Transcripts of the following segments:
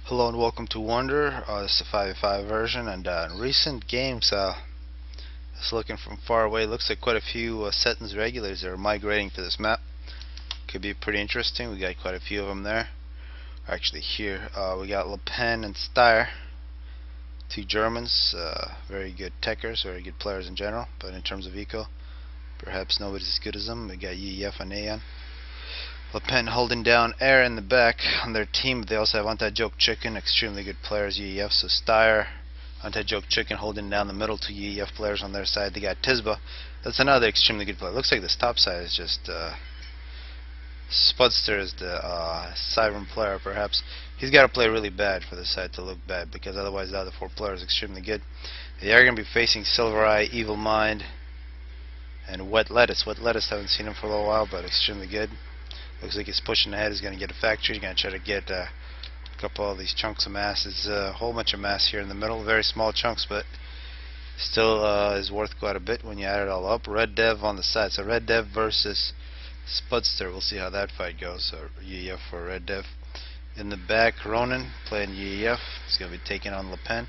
Hello and welcome to Wonder. This is the 5v5 version, and in recent games, just looking from far away, looks like quite a few Setton's regulars are migrating to this map. Could be pretty interesting. We got quite a few of them there. Actually, here we got Le Pen and Steyr, two Germans, very good techers, very good players in general. But in terms of eco, perhaps nobody's as good as them. We got UEF and Aeon. Le Pen holding down air in the back on their team. They also have Anti-Joke Chicken, extremely good players, UEF. So Steyr, Anti-Joke Chicken holding down the middle, two UEF players on their side. They got Tisba, that's another extremely good player. Looks like this top side is just Spudster is the Siren player, perhaps. He's got to play really bad for this side to look bad, because otherwise the other four players are extremely good. They are going to be facing Silver Eye, Evil Mind, and Wet Lettuce. Wet Lettuce, haven't seen him for a little while, but extremely good. Looks like he's pushing ahead. He's going to get a factory. He's going to try to get a couple of these chunks of mass. There's a whole bunch of mass here in the middle. Very small chunks, but still is worth quite a bit when you add it all up. Red Dev on the side. So Red Dev versus Spudster. We'll see how that fight goes. So UEF for Red Dev. In the back, Ronan playing UEF. He's going to be taking on Le Pen.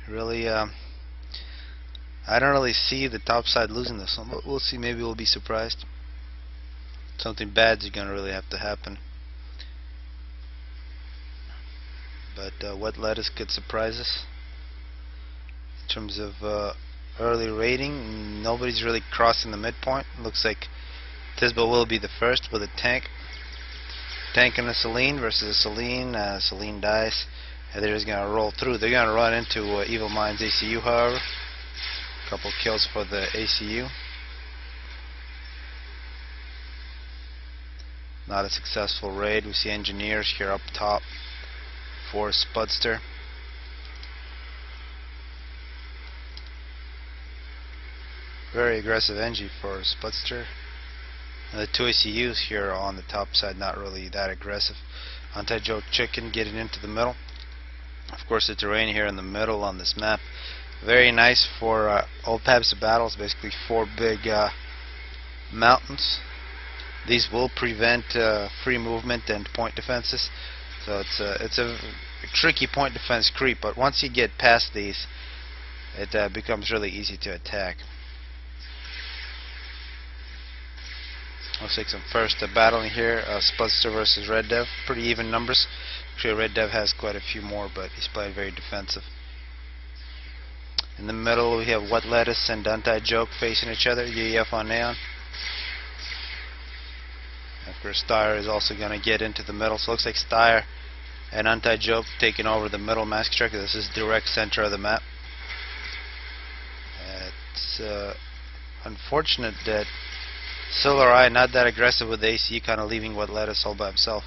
Really, I don't really see the top side losing this one, but we'll see. Maybe we'll be surprised. Something bad's going to really have to happen. But Wet Lettuce could surprise us. In terms of early rating, nobody's really crossing the midpoint. Looks like Tisba will be the first with a tank. Tank and a Celine versus a Celine. Celine dies. And they're just going to roll through. They're going to run into Evil Mind's ACU, however. Couple kills for the ACU. Not a successful raid. We see engineers here up top for Spudster. Very aggressive Engie for Spudster. And the two ACUs here on the top side, not really that aggressive. Anti-Joke Chicken getting into the middle. Of course, the terrain here in the middle on this map, very nice for all types of battles. Basically 4 big mountains. These will prevent free movement and point defenses. So it's a tricky point defense creep, but once you get past these, it becomes really easy to attack. Looks like some first battling here. Spudster versus Red Dev. Pretty even numbers. Actually, Red Dev has quite a few more, but he's playing very defensive. In the middle, we have Wet Lettuce and Anti-Joke facing each other. UEF on Neon. Of course, Steyr is also going to get into the middle. So it looks like Steyr and Anti-Joke taking over the middle mask tracker. This is direct center of the map. It's unfortunate that Silver Eye not that aggressive with the AC, kind of leaving Wet Lettuce all by himself.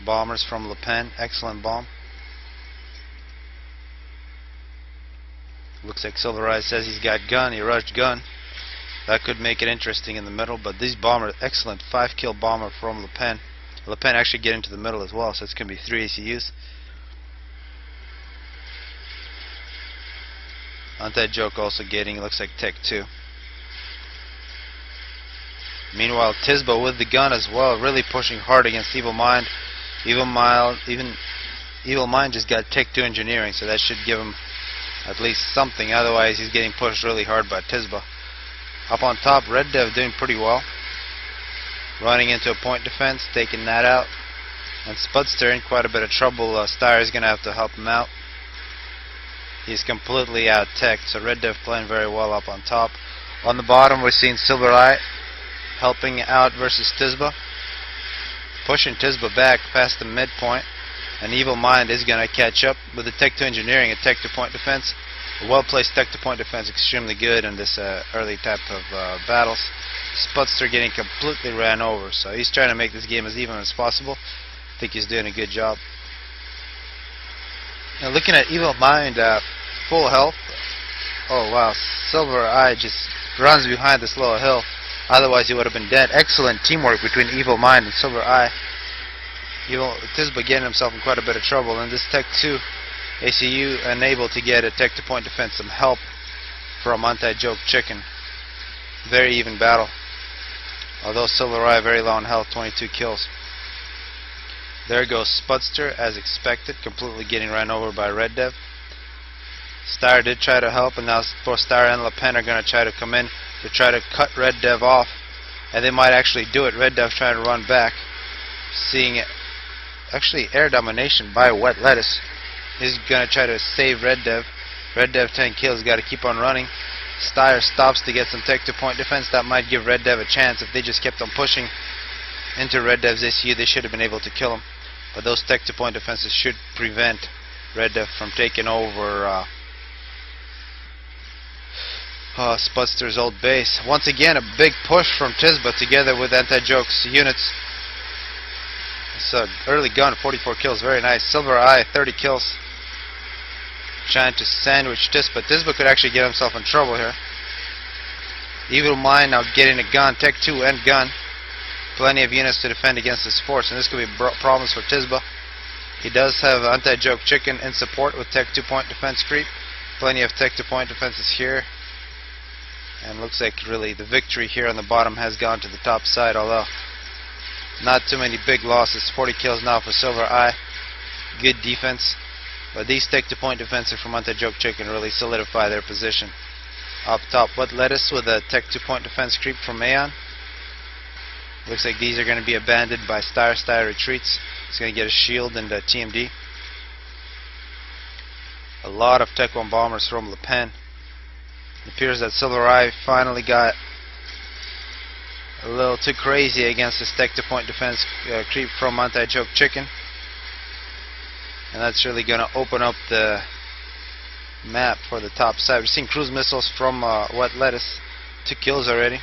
Bombers from Le Pen. Excellent bomb. Looks like Silver Eye says he's got gun. He rushed gun. That could make it interesting in the middle. But these bombers, excellent 5-kill bomber from Le Pen. Le Pen actually get into the middle as well, so it's going to be 3 ACUs. Anti-Joke also getting, looks like Tech 2. Meanwhile, Tisba with the gun as well, really pushing hard against Evil Mind. Evil Mind just got Tech 2 engineering, so that should give him at least something. Otherwise, he's getting pushed really hard by Tisba. Up on top, Red Dev doing pretty well. Running into a point defense, taking that out. And Spudster in quite a bit of trouble. Steyr is going to have to help him out. He's completely out-teched, so Red Dev playing very well up on top. On the bottom, we're seeing Silver Eye helping out versus Tisba. Pushing Tisba back past the midpoint. And Evil Mind is going to catch up with the Tech 2 engineering, a Tech 2 point defense. A well-placed Tech 2 point defense, extremely good in this early type of battles. Spudster getting completely ran over, so he's trying to make this game as even as possible. I think he's doing a good job. Now looking at Evil Mind, full health. Oh wow, Silver Eye just runs behind this little hill. Otherwise he would have been dead. Excellent teamwork between Evil Mind and Silver Eye. Tisba getting himself in quite a bit of trouble, and this Tech 2 ACU unable to get a Tech 2 point defense, some help from Anti-Joke Chicken. Very even battle. Although Silver Eye very low on health, 22 kills. There goes Spudster as expected, completely getting ran over by Red Dev. Star did try to help, and now both Star and Le Pen are going to try to come in to try to cut Red Dev off, and they might actually do it. Red Dev trying to run back, seeing it. Actually, air domination by Wet Lettuce. He's going to try to save Red Dev. Red Dev 10 kills, got to keep on running. Star stops to get some tech to point defense. That might give Red Dev a chance. If they just kept on pushing into Red Dev's ACU, they should have been able to kill him. But those tech to point defenses should prevent Red Dev from taking over Spudster's old base. Once again, a big push from Tisba together with Anti-Joke's units. It's an early gun, 44 kills, very nice. Silver Eye, 30 kills. Trying to sandwich Tisba. Tisba could actually get himself in trouble here. Evil Mind now getting a gun, Tech 2 and gun. Plenty of units to defend against this force, and this could be problems for Tisba. He does have Anti-Joke Chicken in support with Tech 2 point defense creep. Plenty of Tech 2 point defenses here. And looks like really the victory here on the bottom has gone to the top side, although not too many big losses. 40 kills now for Silver Eye. Good defense. But these Tech 2 point defenses from Anti-Joke Chicken really solidify their position. Up top, Wet Lettuce with a Tech 2 point defense creep from Aeon. Looks like these are going to be abandoned by Star. Star retreats. He's going to get a shield and a TMD. A lot of Tech 1 bombers from Le Pen. It appears that Silver Eye finally got a little too crazy against this Tech 2 point defense creep from Anti-Joke Chicken. And that's really going to open up the map for the top side. We're seeing cruise missiles from Wet Lettuce. 2 kills already.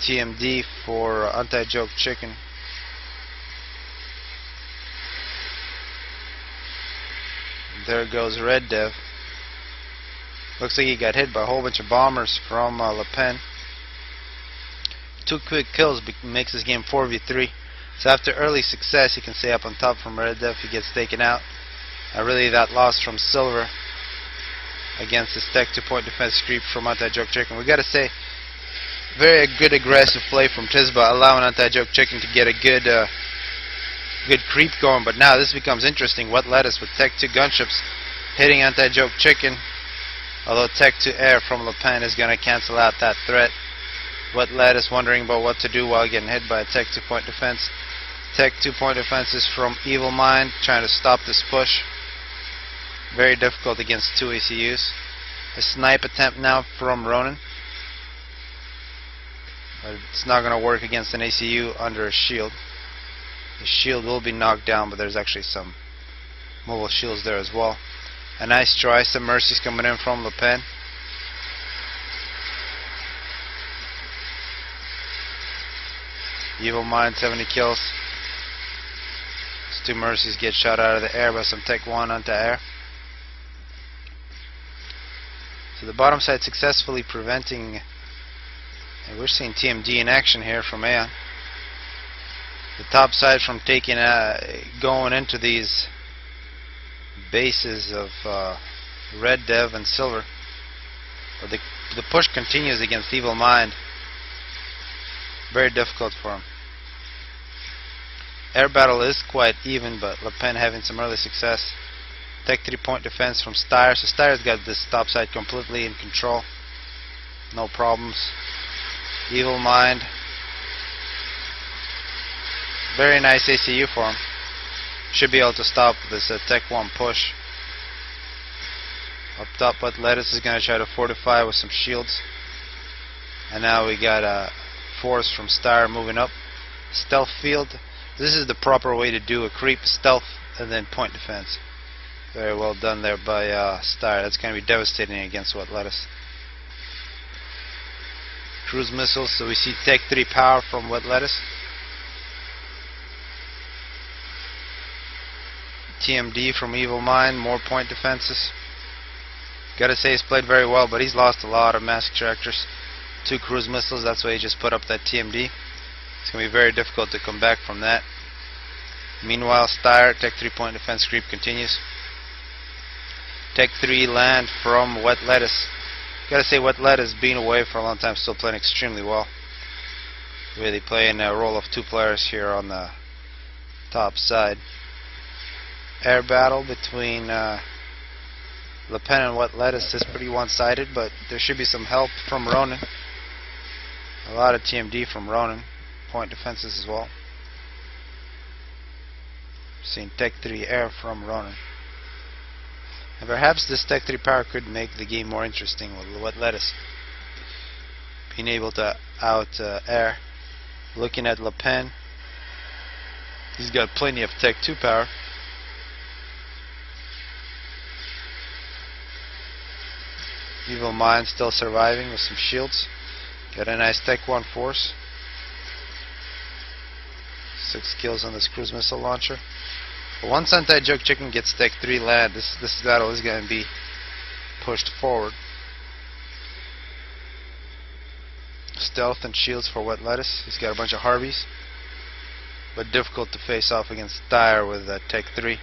TMD for Anti-Joke Chicken. There goes Red Dev. Looks like he got hit by a whole bunch of bombers from Le Pen. 2 quick kills makes this game 4v3. So after early success, you can stay up on top from Red Dev. He gets taken out. Really that loss from Silver against this Tech 2 point defense creep from Anti-Joke Chicken. We got to say, very good aggressive play from Tisba, allowing Anti-Joke Chicken to get a good creep going. But now this becomes interesting. Wet Lettuce with Tech 2 gunships hitting Anti-Joke Chicken. Although Tech 2 air from Le Pen is going to cancel out that threat. Wet Lettuce wondering about what to do while getting hit by a Tech 2 point defense. Tech 2 point defenses from Evil Mind trying to stop this push. Very difficult against 2 ACUs. A snipe attempt now from Ronin. But it's not going to work against an ACU under a shield. The shield will be knocked down, but there's actually some mobile shields there as well. A nice try. Some mercies coming in from Le Pen. Evil Mind, 70 kills. These 2 mercies get shot out of the air by some Tech 1 anti-air. So the bottom side successfully preventing. And we're seeing TMD in action here from Aeon. The top side from taking going into these bases of Red Dev and Silver. But the push continues against Evil Mind. Very difficult for him. Air battle is quite even, but Le Pen having some early success. Tech 3 point defense from Styre. So Styre's got this top side completely in control. No problems. Evil Mind. Very nice ACU for him. Should be able to stop this Tech 1 push. Up top, Wet Lettuce is going to try to fortify with some shields. And now we got a force from Styre moving up. Stealth field. This is the proper way to do a creep. Stealth and then point defense. Very well done there by Styre. That's going to be devastating against Wet Lettuce. Cruise missiles. So we see Tech 3 power from Wet Lettuce. TMD from Evil Mind. More point defenses. Gotta say he's played very well, but he's lost a lot of mass extractors. 2 cruise missiles. That's why he just put up that TMD. It's going to be very difficult to come back from that. Meanwhile, Styre, Tech 3 point defense creep continues. Tech 3 land from Wet Lettuce. Gotta say, Wet Lettuce, being away for a long time, still playing extremely well. Really playing a role of two players here on the top side. Air battle between Le Pen and Wet Lettuce is pretty one-sided, but there should be some help from Ronan. A lot of TMD from Ronan. Point defenses as well. Seeing Tech 3 air from Ronan. And perhaps this Tech 3 power could make the game more interesting with Wet Lettuce being able to out air. Looking at Le Pen, he's got plenty of Tech 2 power. Evil Mind still surviving with some shields. Got a nice Tech 1 force. 6 kills on this cruise missile launcher. But once Anti-Joke Chicken gets Tech 3 land, this battle is going to be pushed forward. Stealth and shields for Wet Lettuce. He's got a bunch of Harveys, but difficult to face off against Styre with Tech 3.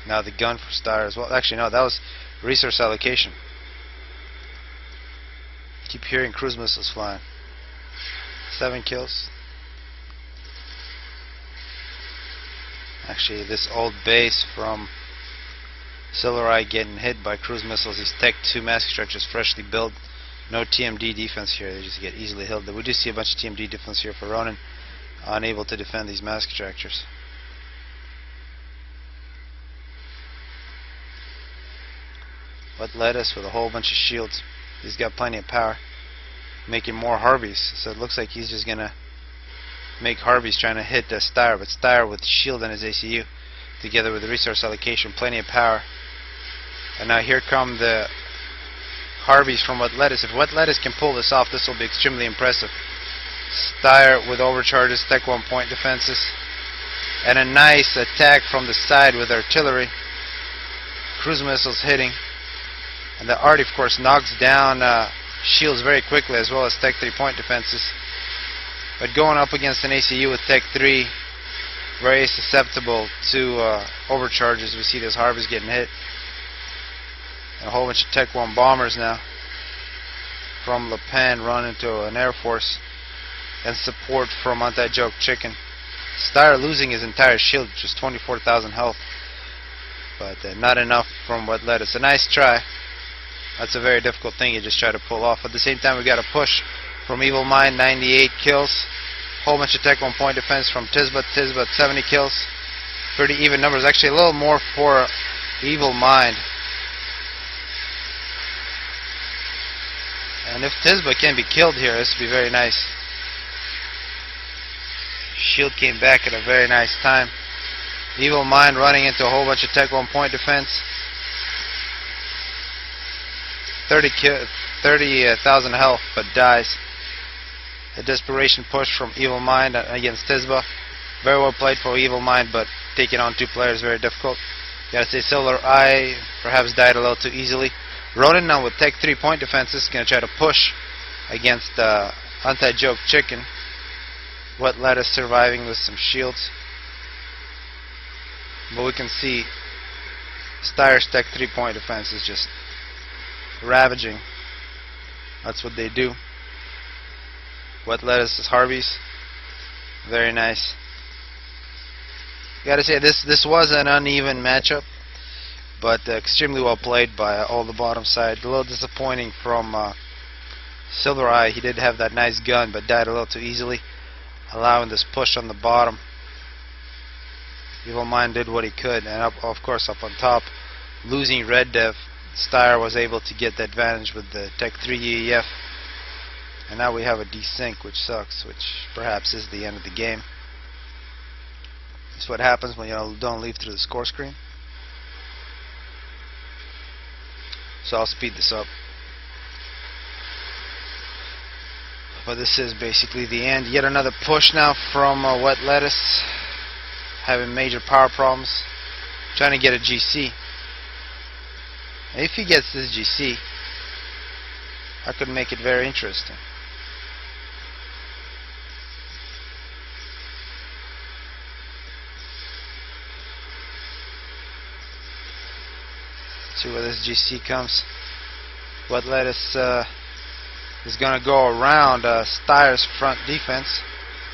Now the gun for Styre as well. Actually, no, that was resource allocation. Keep hearing cruise missiles flying. 7 kills. Actually, this old base from Silver Eye getting hit by cruise missiles. These Tech 2 mask structures freshly built. No TMD defense here. They just get easily held. We do see a bunch of TMD defense here for Ronan. Unable to defend these mask extractors. Wet Lettuce with a whole bunch of shields. He's got plenty of power. Making more Harveys. So it looks like he's just gonna make Harveys trying to hit Styre. But Styre with shield on his ACU, together with the resource allocation, plenty of power. And now here come the Harveys from Wet Lettuce. If Wet Lettuce can pull this off, this will be extremely impressive. Styre with overcharges, Tech 1 point defenses, and a nice attack from the side with artillery. Cruise missiles hitting. And the art, of course, knocks down shields very quickly, as well as Tech 3 point defenses. But going up against an ACU with Tech 3, very susceptible to overcharges. We see those Harveys getting hit. And a whole bunch of Tech 1 bombers now from Le Pen run into an Air Force, and support from Anti-Joke Chicken. Styre losing his entire shield, just 24,000 health. But not enough from Wet Lettuce. A nice try. That's a very difficult thing you just try to pull off. At the same time, we got a push from Evil Mind, 98 kills. Whole bunch of Tech 1 point defense from Tisbot. Tisbot, 70 kills. Pretty even numbers. Actually, a little more for Evil Mind. And if Tisbot can be killed here, this would be very nice. Shield came back at a very nice time. Evil Mind running into a whole bunch of Tech 1 point defense. 30,000 health, but dies. A desperation push from Evil Mind against Tisba. Very well played for Evil Mind, but taking on 2 players very difficult. Gotta say, Silver Eye perhaps died a little too easily. Ronan now with Tech 3 point defenses, gonna try to push against Anti-Joke Chicken. Wet Lettuce surviving with some shields. But we can see Styre's Tech 3 point defense is just ravaging. That's what they do. Wet Lettuce is Harveys. Very nice. Gotta say, this was an uneven matchup, but extremely well played by all the bottom side. A little disappointing from Silver Eye. He did have that nice gun, but died a little too easily, allowing this push on the bottom. Evil Mind did what he could, and of course up on top, losing Red Dev, Styre was able to get the advantage with the Tech 3 EEF. And now we have a desync, which sucks, which perhaps is the end of the game. That's what happens when you don't leave through the score screen. So I'll speed this up. But this is basically the end. Yet another push now from Wet Lettuce, having major power problems, trying to get a GC. If he gets this GC, I could make it very interesting. See where this GC comes. Wet Lettuce is going to go around Steyer's front defense.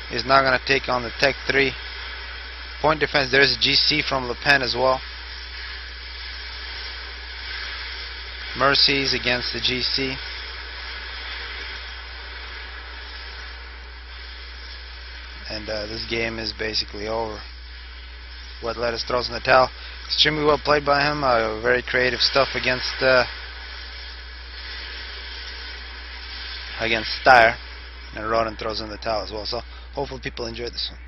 He's not going to take on the Tech 3 point defense. There's a GC from Le Pen as well. Mercies against the GC. And this game is basically over. Wet Lettuce throws in the towel. Extremely well played by him. Very creative stuff against Steyer. And Rodden throws in the towel as well. So hopefully people enjoyed this one.